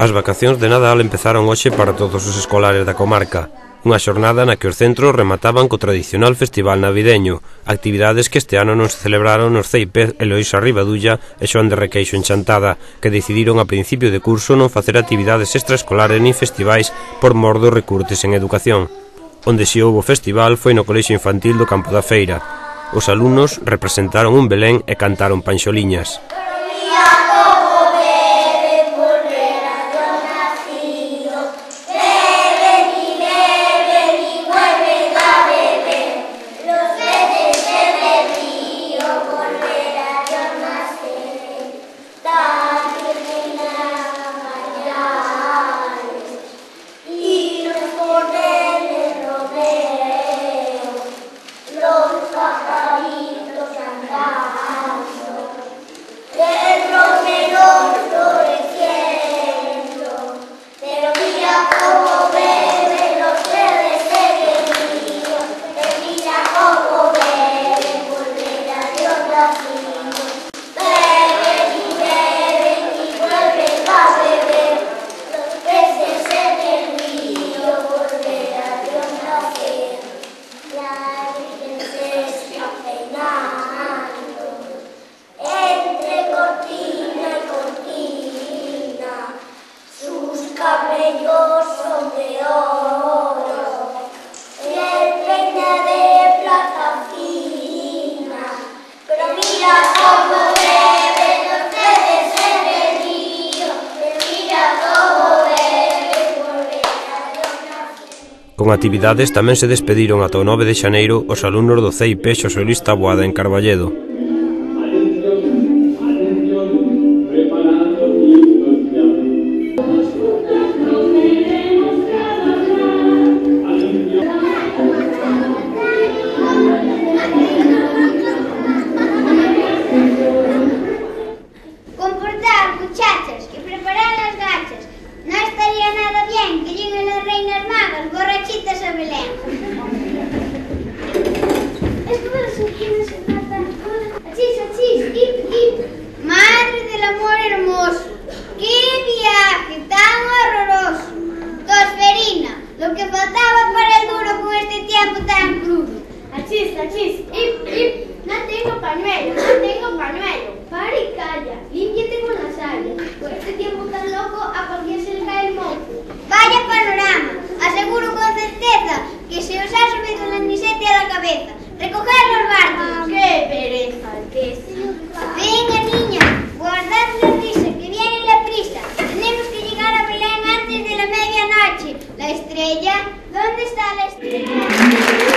As vacacións de Nadal empezaron hoxe para todos os escolares da comarca. Unha xornada na que os centros remataban co tradicional festival navideño, actividades que este ano non se celebraron nos CEIPEZ Eloísa Rivadulla e Xoán de Requeixo en Chantada, que decidiron a principio de curso non facer actividades extraescolares nin festivais por mor dos recortes en educación. Onde si houbo festival foi no Colexio Infantil do Campo da Feira. Os alumnos representaron un Belén e cantaron panxoliñas. Cabellos son de oro, el reina de plata fina, pero mira cómo beben los peces en el río, mira cómo beben por Con actividades tamén se despediron ata o 9 de xaneiro os alumnos do CEIP Xosé Luís Taboada en Carballedo. Madre del amor hermoso, qué viaje tan horroroso. Tosferina, lo que faltaba para el duro con este tiempo tan crudo. Achis, no tengo pañuelo, Para y calla, límpiate con la saya. Con este tiempo tan loco a cualquier se le cae el moco. Vaya panorama, aseguro con certeza que se os ha subido la nisete a la cabeza. Recoger los barcos. ¡Qué pereza! Venga, niña, guardad la risa, que viene la prisa. Tenemos que llegar a Belén antes de la medianoche. La estrella, ¿dónde está la estrella?